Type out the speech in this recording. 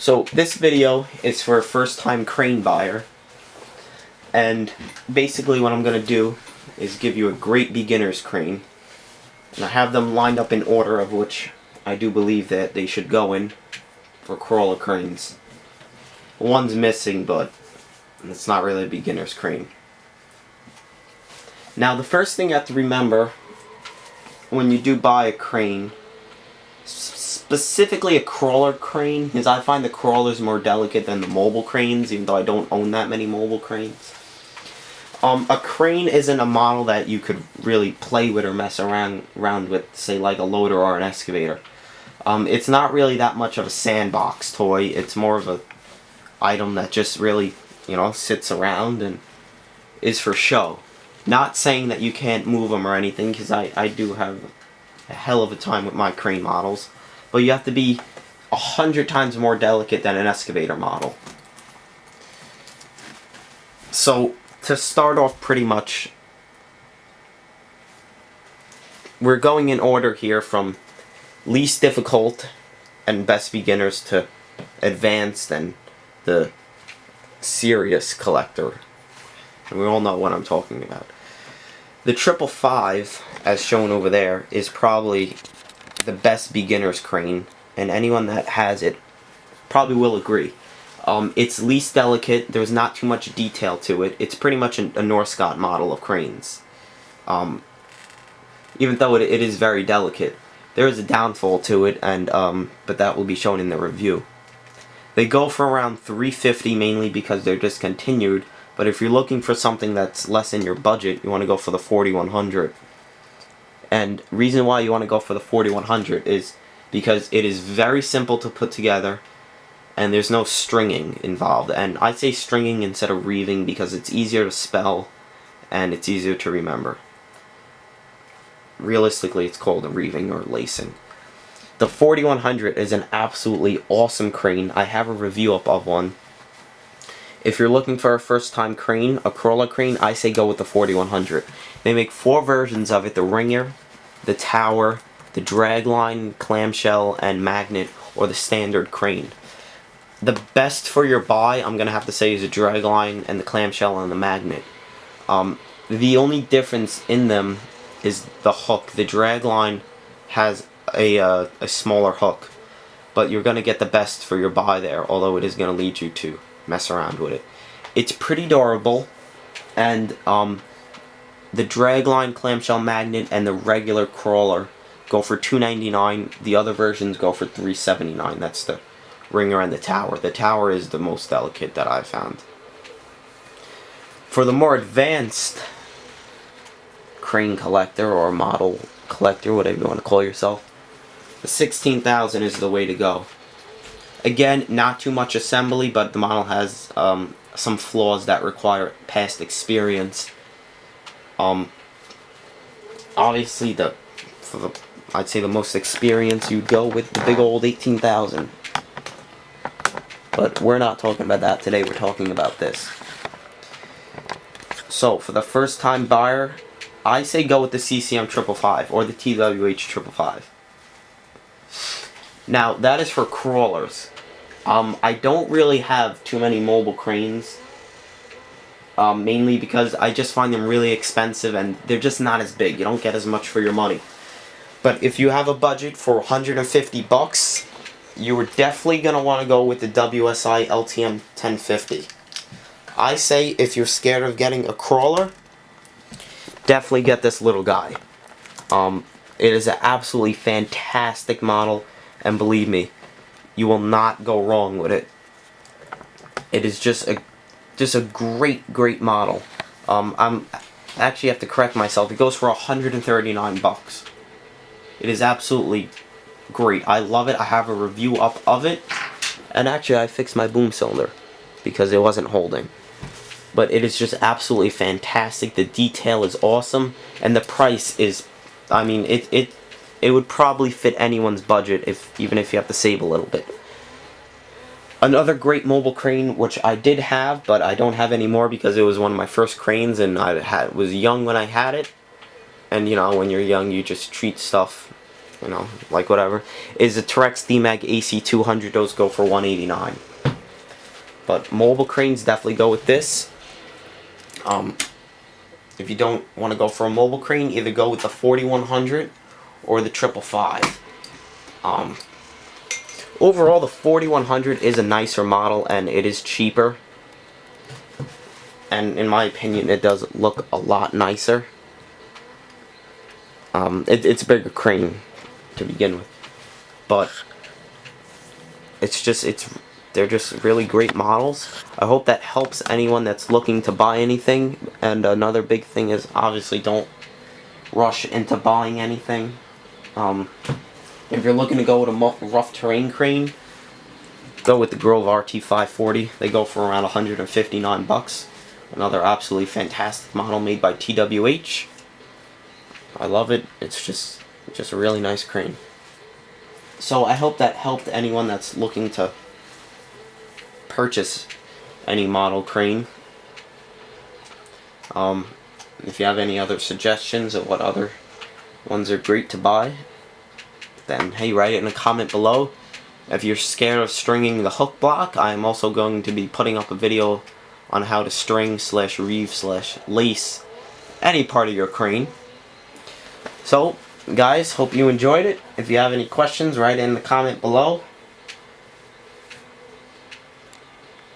So this video is for a first-time crane buyer, and basically what I'm going to do is give you a great beginner's crane, and I have them lined up in order of which I do believe that they should go in for crawler cranes. One's missing, but it's not really a beginner's crane. Now the first thing you have to remember when you do buy a crane, specifically a crawler crane, is I find the crawlers more delicate than the mobile cranes, even though I don't own that many mobile cranes. A crane isn't a model that you could really play with or mess around with, say like a loader or an excavator. It's not really that much of a sandbox toy. It's more of a item that just really, sits around and is for show. Not saying that you can't move them or anything, because I do have a hell of a time with my crane models. But you have to be 100 times more delicate than an excavator model. So, to start off pretty much, we're going in order here from least difficult and best beginners to advanced and the serious collector. And we all know what I'm talking about. The 555, as shown over there, is probably the best beginner's crane, and anyone that has it probably will agree. It's least delicate, there's not too much detail to it. It's pretty much a Norskott model of cranes. Even though it is very delicate. There is a downfall to it, and but that will be shown in the review. They go for around $350 mainly because they're discontinued, but if you're looking for something that's less in your budget, you want to go for the 4100. And reason why you want to go for the 4100 is because it is very simple to put together, and there's no stringing involved. And I say stringing instead of reeving because it's easier to spell and it's easier to remember. Realistically, it's called a reeving or lacing. The 4100 is an absolutely awesome crane. I have a review up of one. If you're looking for a first-time crane, a crawler crane, I say go with the 4100. They make 4 versions of it: the ringer, the tower, the dragline, clamshell, and magnet, or the standard crane. The best for your buy, I'm going to have to say, is the dragline and the clamshell and the magnet. The only difference in them is the hook. The dragline has a smaller hook, but you're going to get the best for your buy there, although it is going to lead you to mess around with it. It's pretty durable, and the dragline, clamshell, magnet, and the regular crawler go for $299. The other versions go for $379. That's the ringer and the tower. The tower is the most delicate that I've found. For the more advanced crane collector or model collector, whatever you want to call yourself, the 16,000 is the way to go. Again, not too much assembly, but the model has some flaws that require past experience. Obviously, I'd say the most experience, you'd go with the big old 18,000. But we're not talking about that today, we're talking about this. So, for the first time buyer, I say go with the CCM 555 or the TWH 555. Now, that is for crawlers. I don't really have too many mobile cranes, mainly because I just find them really expensive and they're just not as big. You don't get as much for your money. But if you have a budget for 150 bucks, you are definitely going to want to go with the WSI LTM 1050. I say if you're scared of getting a crawler, definitely get this little guy. It is an absolutely fantastic model, and believe me, you will not go wrong with it. It is just a great model. I actually have to correct myself. It goes for 139 bucks. It is absolutely great. I love it. I have a review up of it, and actually I fixed my boom cylinder because it wasn't holding. But it is just absolutely fantastic. The detail is awesome, and the price is, I mean, it would probably fit anyone's budget, even if you have to save a little bit. Another great mobile crane, which I did have, but I don't have anymore because it was one of my first cranes, and I was young when I had it. And when you're young, you just treat stuff you know, like whatever, is a Terex D-Mag AC200. Those go for $189. But mobile cranes definitely go with this. If you don't want to go for a mobile crane, either go with the 4100 or the 555. Overall, the 4100 is a nicer model and it is cheaper. And in my opinion, it does look a lot nicer. It's a bigger crane to begin with, but they're just really great models. I hope that helps anyone that's looking to buy anything. And another big thing is, obviously, don't rush into buying anything. If you're looking to go with a rough terrain crane, go with the Grove RT540. They go for around $159. Another absolutely fantastic model made by TWH. I love it. It's just a really nice crane. So I hope that helped anyone that's looking to purchase any model crane. If you have any other suggestions of what other ones are great to buy, then hey, write it in a comment below. If you're scared of stringing the hook block, I'm also going to be putting up a video on how to string / reeve / lace any part of your crane. So guys, hope you enjoyed it. If you have any questions, write it in the comment below.